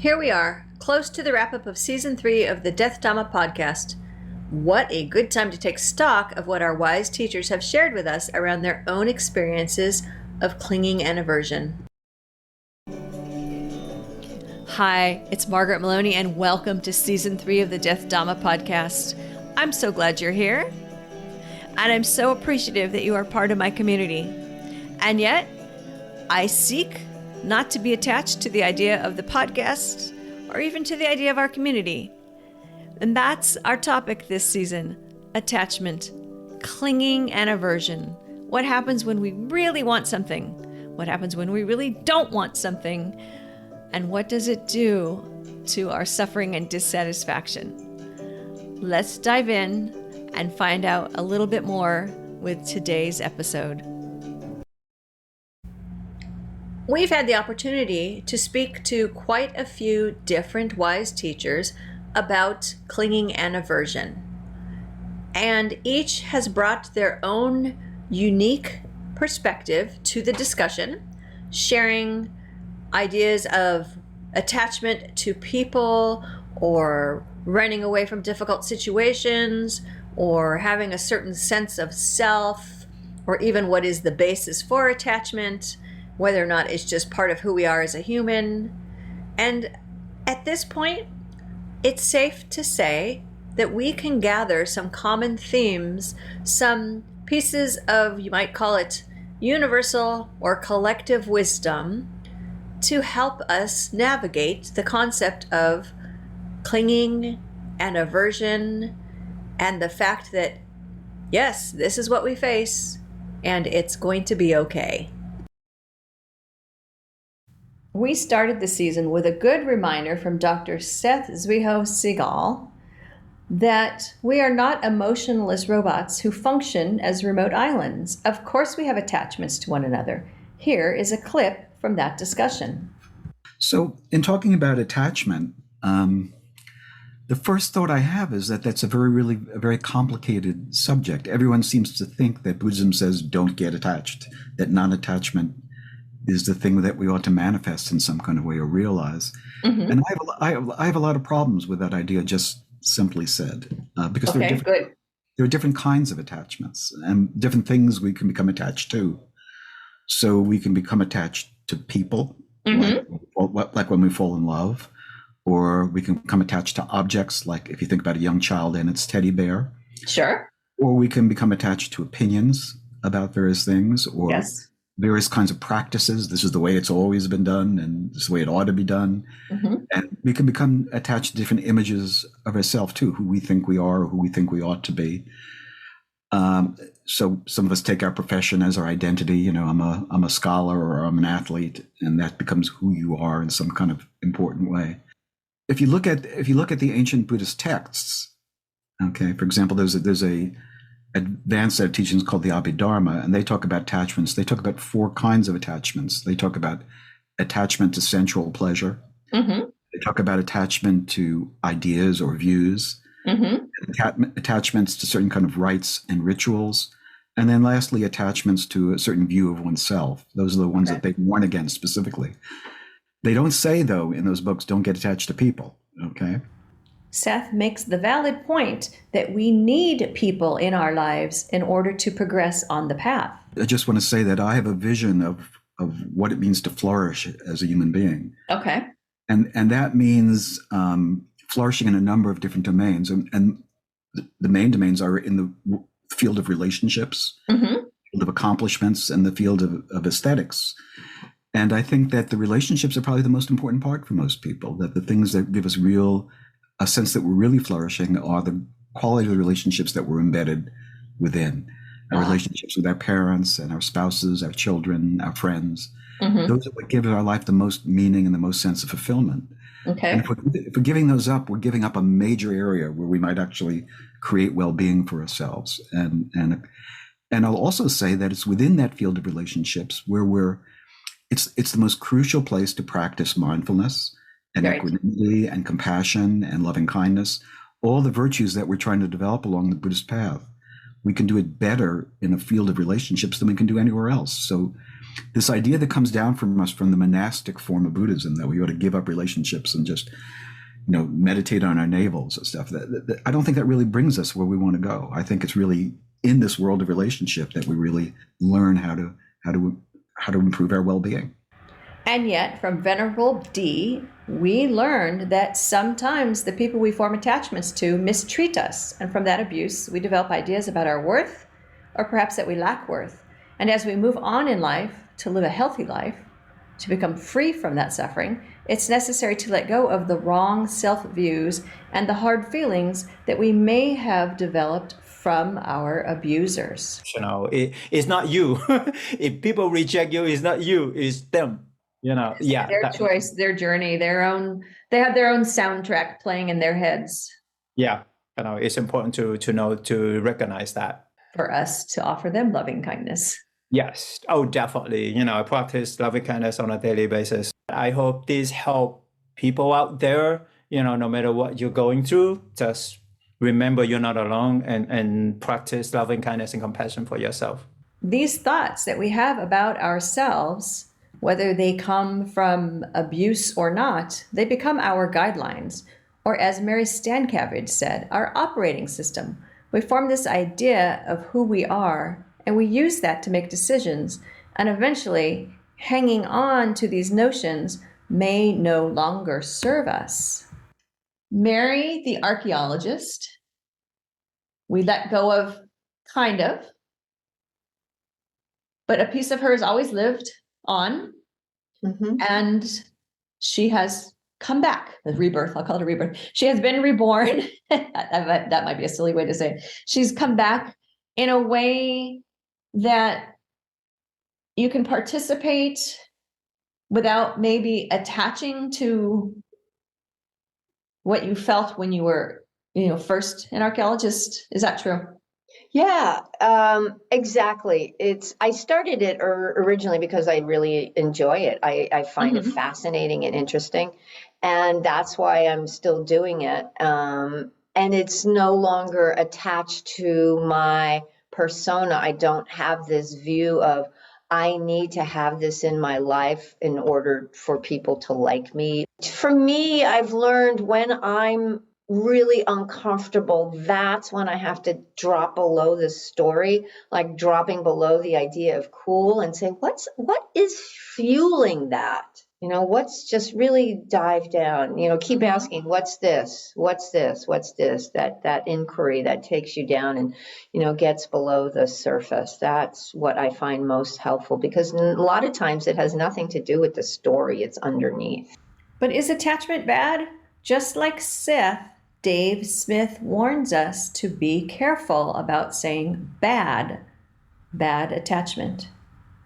Here we are, close to the wrap-up of Season 3 of the Death Dhamma podcast. What a good time to take stock of what our wise teachers have shared with us around their own experiences of clinging and aversion. Hi, it's Margaret Maloney, and welcome to Season 3 of the Death Dhamma podcast. I'm so glad you're here, and I'm so appreciative that you are part of my community. And yet, I seek not to be attached to the idea of the podcast or even to the idea of our community. And that's our topic this season: attachment, clinging, and aversion. What happens when we really want something? What happens when we really don't want something? And what does it do to our suffering and dissatisfaction? Let's dive in and find out a little bit more with today's episode. We've had the opportunity to speak to quite a few different wise teachers about clinging and aversion. And each has brought their own unique perspective to the discussion, sharing ideas of attachment to people, or running away from difficult situations, or having a certain sense of self, or even what is the basis for attachment, whether or not it's just part of who we are as a human. And at this point, it's safe to say that we can gather some common themes, some pieces of, you might call it, universal or collective wisdom to help us navigate the concept of clinging and aversion, and the fact that, yes, this is what we face, and it's going to be okay. We started the season with a good reminder from Dr. Seth Zuiho Segal that we are not emotionless robots who function as remote islands. Of course we have attachments to one another. Here is a clip from that discussion. So in talking about attachment, the first thought I have is that that's a very complicated subject. Everyone seems to think that Buddhism says don't get attached, that non-attachment is the thing that we ought to manifest in some kind of way or realize. Mm-hmm. And I have a lot of problems with that idea, just simply said, because there are different kinds of attachments and different things we can become attached to. So we can become attached to people, mm-hmm. like when we fall in love, or we can become attached to objects, like if you think about a young child and its teddy bear. Sure. Or we can become attached to opinions about various things, or yes. various kinds of practices. This is the way it's always been done, and this is the way it ought to be done. Mm-hmm. And we can become attached to different images of ourselves too, who we think we are or who we think we ought to be. So some of us take our profession as our identity. You know, I'm a scholar or I'm an athlete, and that becomes who you are in some kind of important way. If you look at the ancient Buddhist texts, okay, for example, there's a advanced set of teachings called the Abhidharma, and they talk about attachments. They talk about 4 kinds of attachments. They talk about attachment to sensual pleasure. Mm-hmm. They talk about attachment to ideas or views, mm-hmm. Attachments to certain kind of rites and rituals, and then lastly, attachments to a certain view of oneself. Those are the ones that they warn against specifically. They don't say, though, in those books, don't get attached to people, okay? Seth makes the valid point that we need people in our lives in order to progress on the path. I just want to say that I have a vision of what it means to flourish as a human being. Okay. And that means flourishing in a number of different domains. And the main domains are in the field of relationships, mm-hmm. field of accomplishments, and the field of aesthetics. And I think that the relationships are probably the most important part for most people, that the things that give us a sense that we're really flourishing are the quality of the relationships that we're embedded within. Our relationships with our parents and our spouses, our children, our friends. Mm-hmm. Those are what give our life the most meaning and the most sense of fulfillment. Okay. And if we're giving those up, we're giving up a major area where we might actually create well-being for ourselves. And I'll also say that it's within that field of relationships where it's the most crucial place to practice mindfulness and equanimity and compassion and loving kindness, all the virtues that we're trying to develop along the Buddhist path. We can do it better in a field of relationships than we can do anywhere else. So this idea that comes down from us from the monastic form of Buddhism, that we ought to give up relationships and just, meditate on our navels and stuff. That I don't think that really brings us where we want to go. I think it's really in this world of relationship that we really learn how to improve our well-being. And yet, from Venerable D, we learned that sometimes the people we form attachments to mistreat us. And from that abuse, we develop ideas about our worth, or perhaps that we lack worth. And as we move on in life to live a healthy life, to become free from that suffering, it's necessary to let go of the wrong self-views and the hard feelings that we may have developed from our abusers. It's not you. If people reject you, it's not you, it's them. Their choice, their journey, they have their own soundtrack playing in their heads. Yeah, it's important to recognize that. For us to offer them loving kindness. Yes. Oh, definitely. I practice loving kindness on a daily basis. I hope this help people out there, no matter what you're going through, just remember you're not alone and practice loving kindness and compassion for yourself. These thoughts that we have about ourselves, whether they come from abuse or not, they become our guidelines, or as Mary Stancavage said, our operating system. We form this idea of who we are, and we use that to make decisions, and eventually hanging on to these notions may no longer serve us. Mary, the archaeologist, we let go of, kind of, but a piece of her has always lived on, and she has come back. The rebirth, I'll call it a rebirth. She has been reborn. That might be a silly way to say it. She's come back in a way that you can participate without maybe attaching to what you felt when you were, first an archaeologist. Is that true? Yeah, exactly. I started it originally because I really enjoy it. I find it fascinating and interesting, and that's why I'm still doing it. And it's no longer attached to my persona. I don't have this view of I need to have this in my life in order for people to like me. For me, I've learned when I'm really uncomfortable, that's when I have to drop below the story, like dropping below the idea of cool, and say, what is fueling that? What's just really dive down, keep asking, what's this? What's this? What's this? That inquiry that takes you down and, gets below the surface. That's what I find most helpful, because a lot of times it has nothing to do with the story. It's underneath. But is attachment bad? Just like Seth, Dave Smith warns us to be careful about saying bad attachment,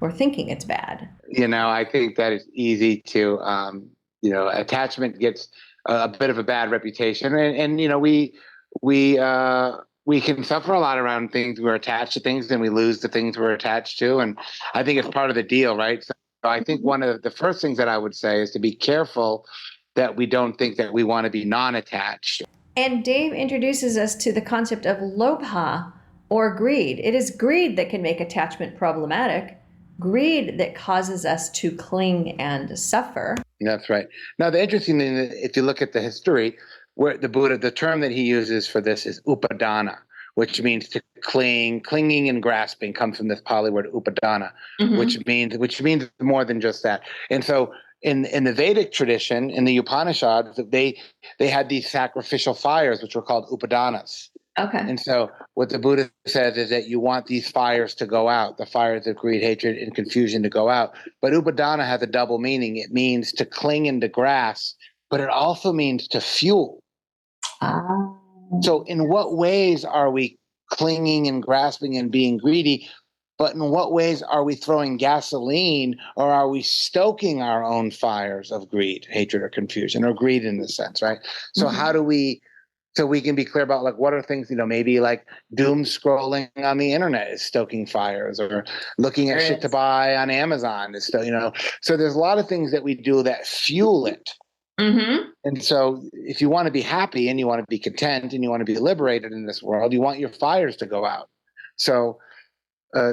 or thinking it's bad. I think that it's easy to, attachment gets a bit of a bad reputation, and we can suffer a lot around things. We're attached to things, and we lose the things we're attached to, and I think it's part of the deal, right? So I think one of the first things that I would say is to be careful that we don't think that we want to be non-attached. And Dave introduces us to the concept of lobha, or greed. It is greed that can make attachment problematic, greed that causes us to cling and suffer. That's right. Now, the interesting thing, if you look at the history, where the Buddha, the term that he uses for this is upadana, which means to cling. Clinging and grasping comes from this Pali word upadana, which means more than just that. And so in the Vedic tradition, in the Upanishads, they had these sacrificial fires, which were called upadanas. Okay. And so what the Buddha says is that you want these fires to go out, the fires of greed, hatred, and confusion to go out. But upadana has a double meaning. It means to cling and to grasp, but it also means to fuel. So in what ways are we clinging and grasping and being greedy? But in what ways are we throwing gasoline, or are we stoking our own fires of greed, hatred, or confusion, or greed in this sense, right? So how do we, so we can be clear about like, what are things, maybe like doom scrolling on the internet is stoking fires, or looking at shit to buy on Amazon is still, so there's a lot of things that we do that fuel it. And so if you want to be happy and you want to be content and you want to be liberated in this world, you want your fires to go out. So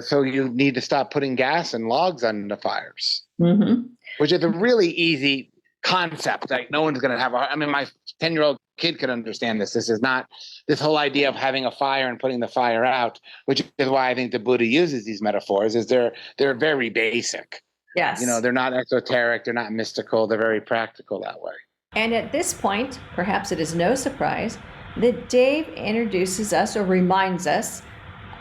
So you need to stop putting gas and logs on the fires, Mm-hmm. which is a really easy concept. Like no one's going to have my 10-year-old kid could understand this. This is not this whole idea of having a fire and putting the fire out, which is why I think the Buddha uses these metaphors, is they're very basic. Yes. They're not esoteric, they're not mystical, they're very practical that way. And at this point, perhaps it is no surprise that Dave introduces us or reminds us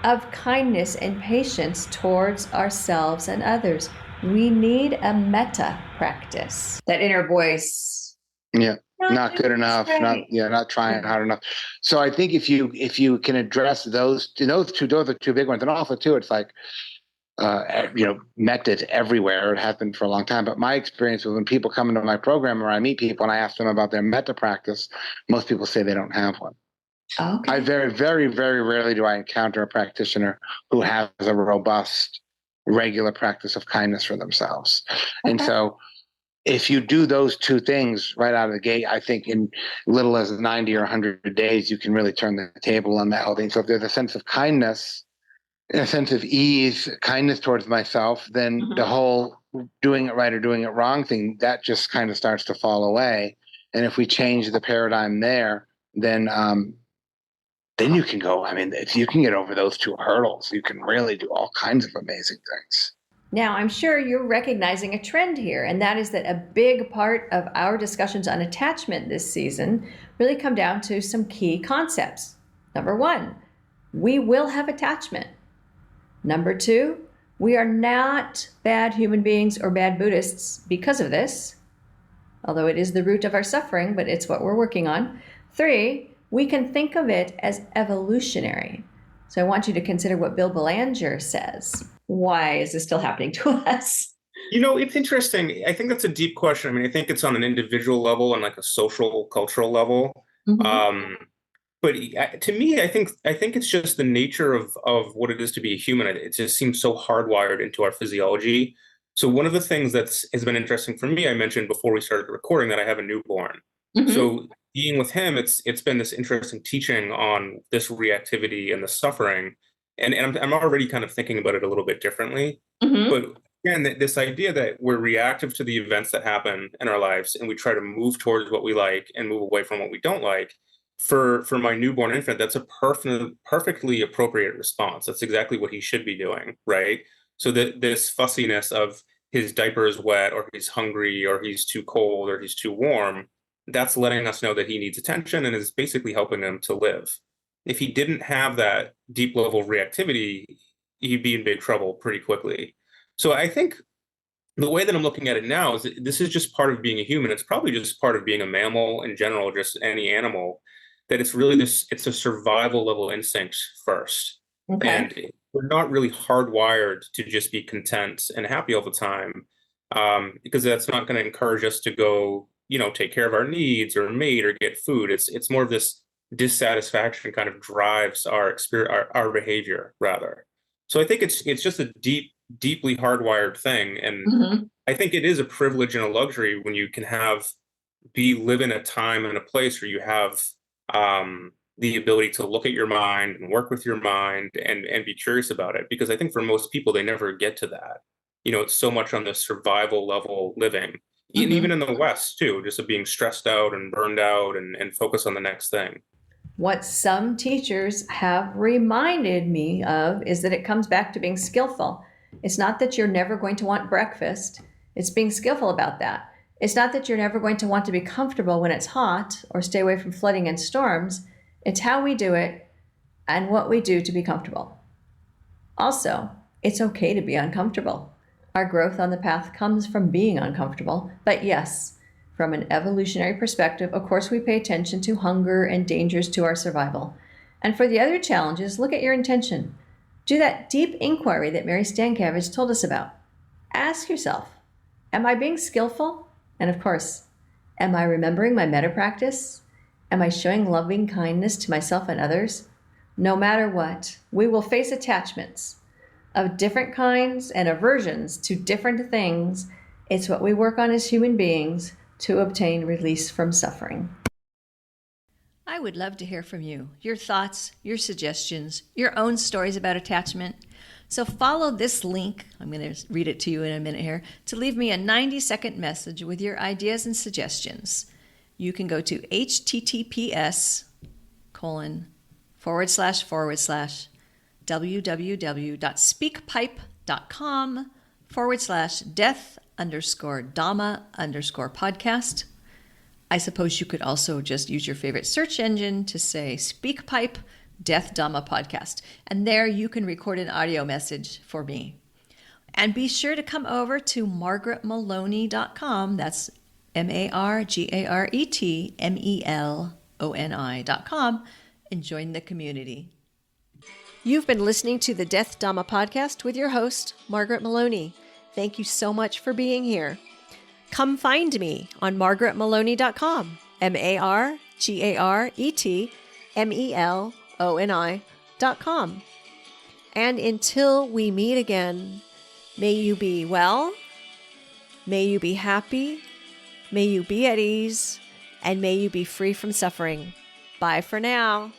of kindness and patience towards ourselves and others. We need a metta practice. That inner voice. Yeah. Not good enough. Right. Not trying hard enough. So I think if you can address those are two big ones. And also too, it's like metta everywhere. It has been for a long time. But my experience was when people come into my program or I meet people and I ask them about their metta practice, most people say they don't have one. Okay. I very, very, very rarely do I encounter a practitioner who has a robust, regular practice of kindness for themselves. Okay. And so if you do those two things right out of the gate, I think in little as 90 or 100 days, you can really turn the table on that whole thing. So if there's a sense of kindness, a sense of ease, kindness towards myself, then the whole doing it right or doing it wrong thing, that just kind of starts to fall away. And if we change the paradigm there, then you can go, if you can get over those two hurdles, you can really do all kinds of amazing things. Now, I'm sure you're recognizing a trend here, and that is that a big part of our discussions on attachment this season really come down to some key concepts. Number one, we will have attachment. Number two, we are not bad human beings or bad Buddhists because of this, although it is the root of our suffering, but it's what we're working on. Three, we can think of it as evolutionary. So I want you to consider what Bill Belanger says. Why is this still happening to us? It's interesting. I think that's a deep question. I think it's on an individual level and like a social, cultural level. Mm-hmm. But to me, I think it's just the nature of what it is to be a human. It just seems so hardwired into our physiology. So one of the things that has been interesting for me, I mentioned before we started recording that I have a newborn. Mm-hmm. So being with him, it's been this interesting teaching on this reactivity and the suffering. And I'm already kind of thinking about it a little bit differently. Mm-hmm. But again, this idea that we're reactive to the events that happen in our lives and we try to move towards what we like and move away from what we don't like. For my newborn infant, that's a perfectly appropriate response. That's exactly what he should be doing, right? So that this fussiness of his diaper is wet or he's hungry or he's too cold or he's too warm, that's letting us know that he needs attention and is basically helping him to live. If he didn't have that deep level of reactivity, he'd be in big trouble pretty quickly. So I think the way that I'm looking at it now is that this is just part of being a human. It's probably just part of being a mammal in general, just any animal, that it's really it's a survival level instinct first. Okay. And we're not really hardwired to just be content and happy all the time, because that's not going to encourage us to go, take care of our needs or mate or get food. It's more of this dissatisfaction kind of drives our behavior rather. So I think it's just a deeply hardwired thing. And mm-hmm. I think it is a privilege and a luxury when you can live in a time and a place where you have the ability to look at your mind and work with your mind and be curious about it. Because I think for most people, they never get to that. It's so much on the survival level living. Mm-hmm. And even in the West too, just of being stressed out and burned out and focus on the next thing. What some teachers have reminded me of is that it comes back to being skillful. It's not that you're never going to want breakfast. It's being skillful about that. It's not that you're never going to want to be comfortable when it's hot or stay away from flooding and storms. It's how we do it and what we do to be comfortable. Also, it's okay to be uncomfortable. Our growth on the path comes from being uncomfortable. But yes, from an evolutionary perspective, of course, we pay attention to hunger and dangers to our survival. And for the other challenges, look at your intention. Do that deep inquiry that Mary Stankiewicz told us about. Ask yourself, am I being skillful? And of course, am I remembering my metta practice? Am I showing loving kindness to myself and others? No matter what, we will face attachments of different kinds and aversions to different things. It's what we work on as human beings to obtain release from suffering. I would love to hear from you, your thoughts, your suggestions, your own stories about attachment. So follow this link, I'm going to read it to you in a minute here, to leave me a 90-second message with your ideas and suggestions. You can go to https://www.speakpipe.com/death_Dhamma_podcast. I suppose you could also just use your favorite search engine to say SpeakPipe Death Dhamma Podcast. And there you can record an audio message for me. And be sure to come over to margaretmaloney.com. That's MargaretMeloni.com and join the community. You've been listening to the Death Dhamma Podcast with your host, Margaret Maloney. Thank you so much for being here. Come find me on margaretmaloney.com, MargaretMeloni.com. And until we meet again, may you be well, may you be happy, may you be at ease, and may you be free from suffering. Bye for now.